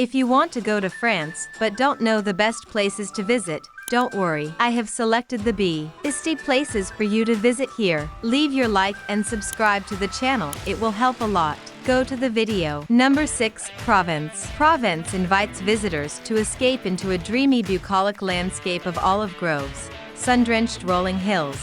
If you want to go to France but don't know the best places to visit, don't worry. I have selected the best places for you to visit here. Leave your like and subscribe to the channel, it will help a lot. Go to the video. Number 6. Provence. Provence invites visitors to escape into a dreamy bucolic landscape of olive groves, sun-drenched rolling hills,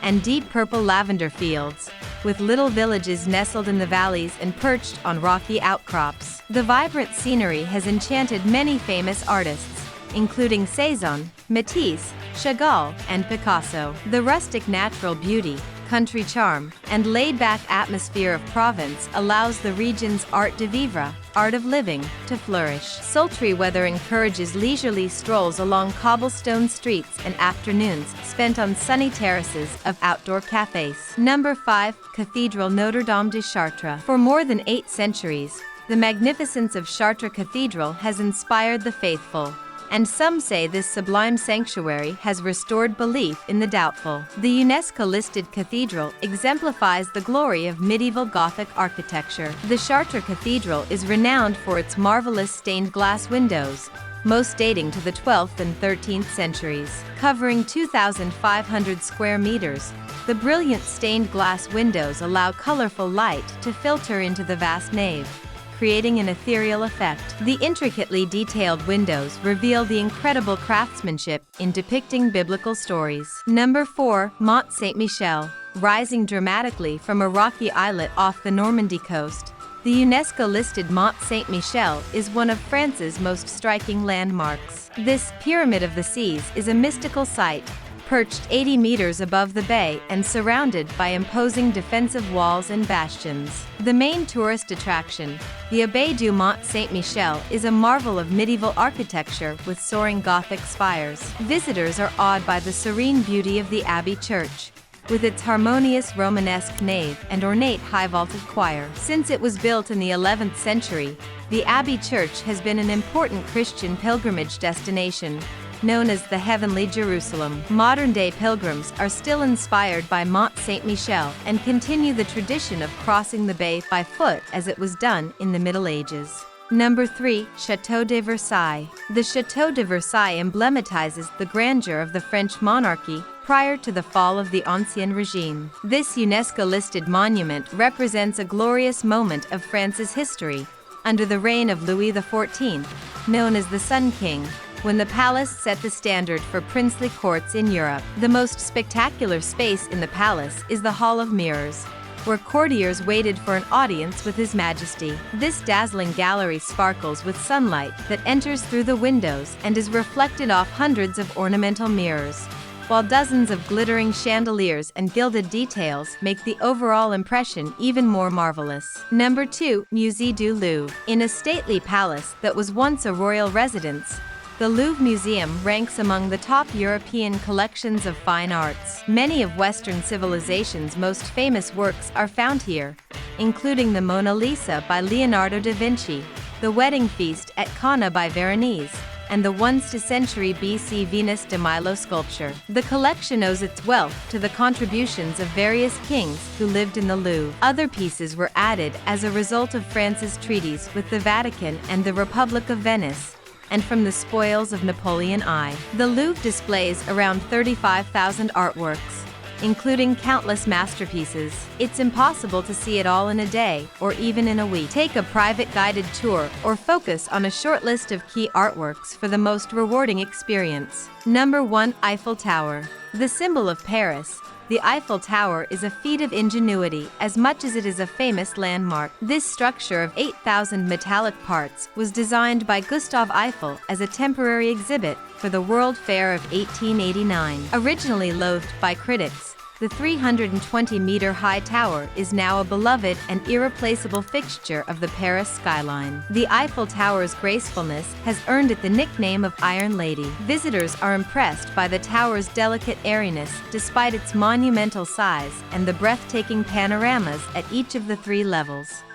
and deep purple lavender fields, with little villages nestled in the valleys and perched on rocky outcrops. The vibrant scenery has enchanted many famous artists, including Cézanne, Matisse, Chagall, and Picasso. The rustic natural beauty, country charm, and laid-back atmosphere of Provence allows the region's art de vivre, art of living, to flourish. Sultry weather encourages leisurely strolls along cobblestone streets and afternoons spent on sunny terraces of outdoor cafes. Number 5. Cathedral Notre-Dame de Chartres. For more than 8 centuries, the magnificence of Chartres Cathedral has inspired the faithful, and some say this sublime sanctuary has restored belief in the doubtful. The UNESCO-listed cathedral exemplifies the glory of medieval Gothic architecture. The Chartres Cathedral is renowned for its marvelous stained glass windows, most dating to the 12th and 13th centuries. Covering 2,500 square meters, the brilliant stained glass windows allow colorful light to filter into the vast nave, creating an ethereal effect. The intricately detailed windows reveal the incredible craftsmanship in depicting biblical stories. Number 4. Mont SaintMichel. Rising dramatically from a rocky islet off the Normandy coast, the UNESCO-listed Mont SaintMichel is one of France's most striking landmarks. This pyramid of the seas is a mystical sight, perched 80 meters above the bay and surrounded by imposing defensive walls and bastions. The main tourist attraction, the Abbaye du Mont SaintMichel, is a marvel of medieval architecture with soaring Gothic spires. Visitors are awed by the serene beauty of the Abbey Church, with its harmonious Romanesque nave and ornate high-vaulted choir. Since it was built in the 11th century, the Abbey Church has been an important Christian pilgrimage destination, known as the Heavenly Jerusalem. Modern-day pilgrims are still inspired by Mont SaintMichel and continue the tradition of crossing the bay by foot as it was done in the Middle Ages. Number 3. Chateau de Versailles. The Chateau de Versailles emblematizes the grandeur of the French monarchy prior to the fall of the Ancien Regime. This UNESCO-listed monument represents a glorious moment of France's history, under the reign of Louis XIV, known as the Sun King, when the palace set the standard for princely courts in Europe. The most spectacular space in the palace is the Hall of Mirrors, where courtiers waited for an audience with His Majesty. This dazzling gallery sparkles with sunlight that enters through the windows and is reflected off hundreds of ornamental mirrors, while dozens of glittering chandeliers and gilded details make the overall impression even more marvelous. Number 2. Musée du Louvre. In a stately palace that was once a royal residence, the Louvre Museum ranks among the top European collections of fine arts. Many of Western civilization's most famous works are found here, including the Mona Lisa by Leonardo da Vinci, the Wedding Feast at Cana by Veronese, and the 1st century BC Venus de Milo sculpture. The collection owes its wealth to the contributions of various kings who lived in the Louvre. Other pieces were added as a result of France's treaties with the Vatican and the Republic of Venice, and from the spoils of Napoleon I. The Louvre displays around 35,000 artworks, including countless masterpieces. It's impossible to see it all in a day, or even in a week. Take a private guided tour or focus on a short list of key artworks for the most rewarding experience. Number 1. Eiffel Tower. The symbol of Paris, the Eiffel Tower is a feat of ingenuity as much as it is a famous landmark. This structure of 8,000 metallic parts was designed by Gustave Eiffel as a temporary exhibit for the World Fair of 1889. Originally loathed by critics, the 320-meter-high tower is now a beloved and irreplaceable fixture of the Paris skyline. The Eiffel Tower's gracefulness has earned it the nickname of Iron Lady. Visitors are impressed by the tower's delicate airiness despite its monumental size and the breathtaking panoramas at each of the 3 levels.